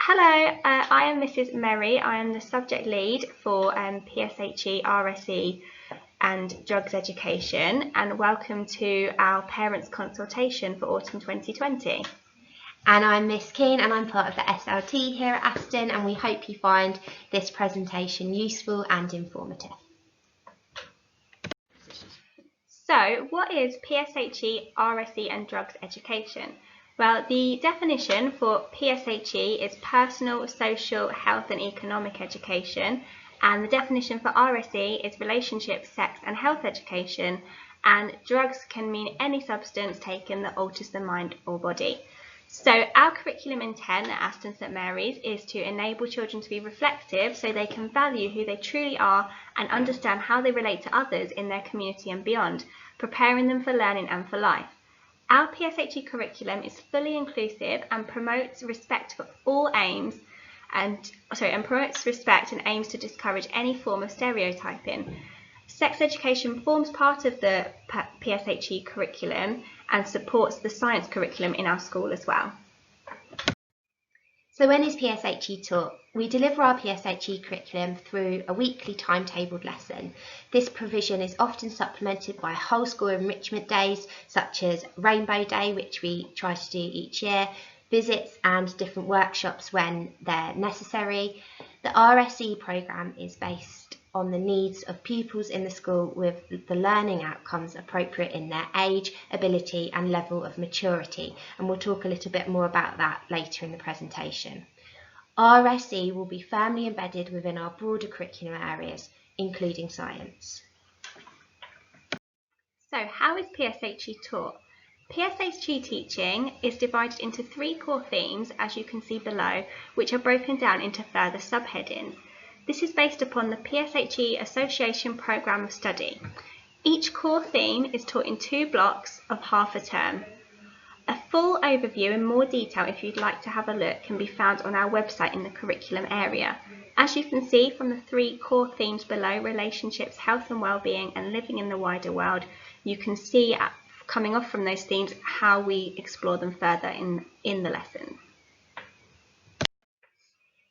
Hello, I am Mrs. Merry. I am the subject lead for PSHE, RSE and drugs education, and welcome to our parents consultation for autumn 2020. And I'm Miss Keane and I'm part of the SLT here at Aston, and we hope you find this presentation useful and informative. So, what is PSHE, RSE and drugs education? Well, the definition for PSHE is personal, social, health and economic education, and the definition for RSE is relationship, sex and health education, and drugs can mean any substance taken that alters the mind or body. So our curriculum intent at Aston St Mary's is to enable children to be reflective so they can value who they truly are and understand how they relate to others in their community and beyond, preparing them for learning and for life. Our PSHE curriculum is fully inclusive and promotes respect for all aims and promotes respect and aims to discourage any form of stereotyping. Sex education forms part of the PSHE curriculum and supports the science curriculum in our school as well. So when is PSHE taught? We deliver our PSHE curriculum through a weekly timetabled lesson. This provision is often supplemented by whole school enrichment days such as Rainbow Day, which we try to do each year, visits and different workshops when they're necessary. The RSE programme is based on the needs of pupils in the school with the learning outcomes appropriate in their age, ability and level of maturity, and we'll talk a little bit more about that later in the presentation. RSE will be firmly embedded within our broader curriculum areas, including science. So how is PSHE taught? PSHE teaching is divided into 3 core themes, as you can see below, which are broken down into further subheadings. This is based upon the PSHE Association Programme of Study. Each core theme is taught in 2 blocks of half a term. A full overview in more detail, if you'd like to have a look, can be found on our website in the curriculum area. As you can see from the 3 core themes below, relationships, health and well-being and living in the wider world, you can see coming off from those themes how we explore them further in the lesson.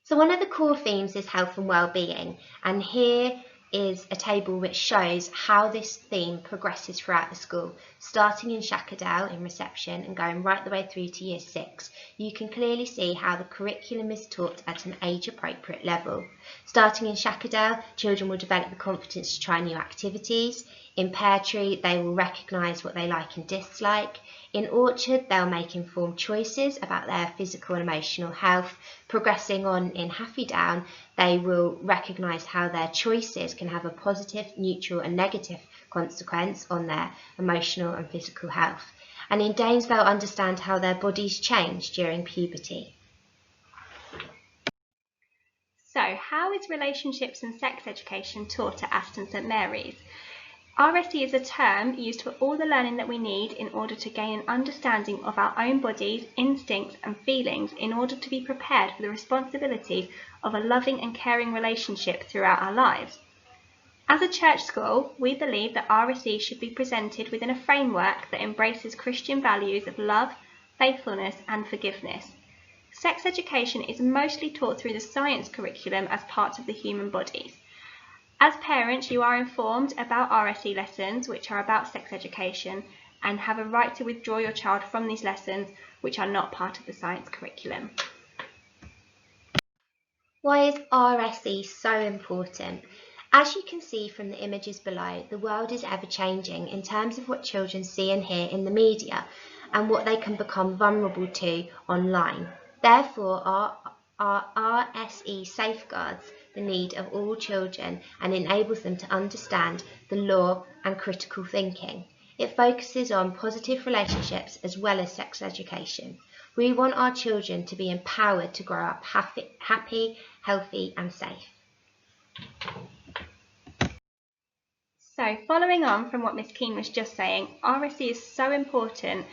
So one of the core themes is health and well-being, and here is a table which shows how this theme progresses throughout the school, starting in Shackerdale in reception and going right the way through to year 6. You can clearly see how the curriculum is taught at an age-appropriate level. Starting in Shackerdale, children will develop the confidence to try new activities. In Pear Tree, they will recognise what they like and dislike. In Orchard, they'll make informed choices about their physical and emotional health. Progressing on in Happy Down, they will recognise how their choices can have a positive, neutral and negative consequence on their emotional and physical health. And in Danes, they'll understand how their bodies change during puberty. So, how is relationships and sex education taught at Aston St Mary's? RSE is a term used for all the learning that we need in order to gain an understanding of our own bodies, instincts and feelings in order to be prepared for the responsibility of a loving and caring relationship throughout our lives. As a church school, we believe that RSE should be presented within a framework that embraces Christian values of love, faithfulness and forgiveness. Sex education is mostly taught through the science curriculum as part of the human bodies. As parents, you are informed about RSE lessons, which are about sex education, and have a right to withdraw your child from these lessons, which are not part of the science curriculum. Why is RSE so important? As you can see from the images below, the world is ever changing in terms of what children see and hear in the media and what they can become vulnerable to online. Therefore, our RSE safeguards the need of all children and enables them to understand the law and critical thinking. It focuses on positive relationships as well as sex education. We want our children to be empowered to grow up happy, healthy and safe. So, following on from what Miss Keane was just saying, RSE is so important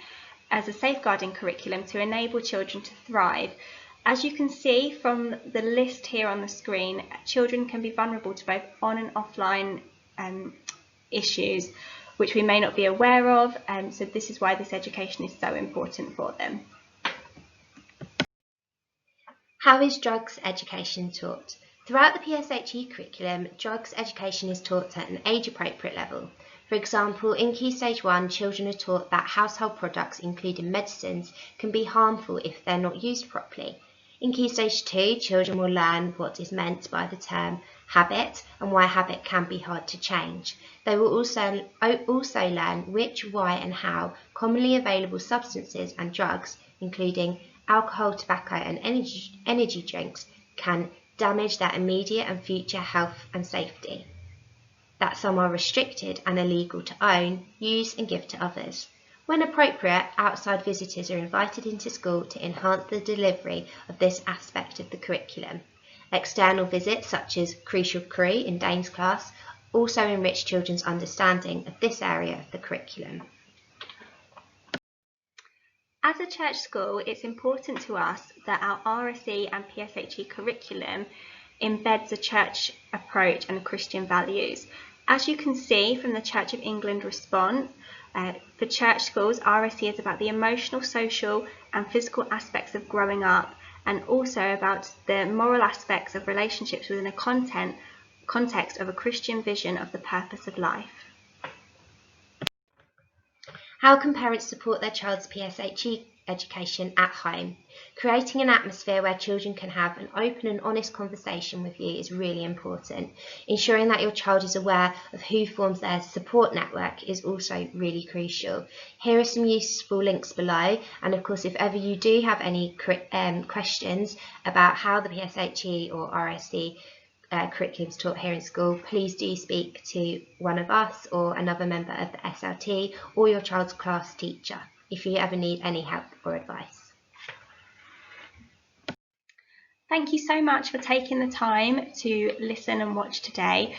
as a safeguarding curriculum to enable children to thrive. As you can see from the list here on the screen, children can be vulnerable to both on and offline issues, which we may not be aware of, so this is why this education is so important for them. How is drugs education taught? Throughout the PSHE curriculum, drugs education is taught at an age-appropriate level. For example, in Key Stage 1, children are taught that household products, including medicines, can be harmful if they're not used properly. In Key Stage 2, children will learn what is meant by the term habit and why habit can be hard to change. They will also learn which, why and how commonly available substances and drugs, including alcohol, tobacco and energy drinks, can damage their immediate and future health and safety, that some are restricted and illegal to own, use and give to others. When appropriate, outside visitors are invited into school to enhance the delivery of this aspect of the curriculum. External visits, such as Crucial Crew in Dane's class, also enrich children's understanding of this area of the curriculum. As a church school, it's important to us that our RSE and PSHE curriculum embeds a church approach and Christian values. As you can see from the Church of England response, for church schools, RSE is about the emotional, social and physical aspects of growing up, and also about the moral aspects of relationships within a context of a Christian vision of the purpose of life. How can parents support their child's PSHE education at home? Creating an atmosphere where children can have an open and honest conversation with you is really important. Ensuring that your child is aware of who forms their support network is also really crucial. Here are some useful links below, and of course if ever you do have any questions about how the PSHE or RSE curriculum is taught here in school, please do speak to one of us or another member of the SLT or your child's class teacher if you ever need any help or advice. Thank you so much for taking the time to listen and watch today.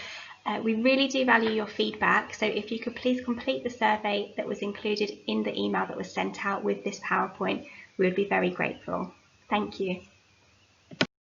We really do value your feedback, so if you could please complete the survey that was included in the email that was sent out with this PowerPoint, we would be very grateful. Thank you.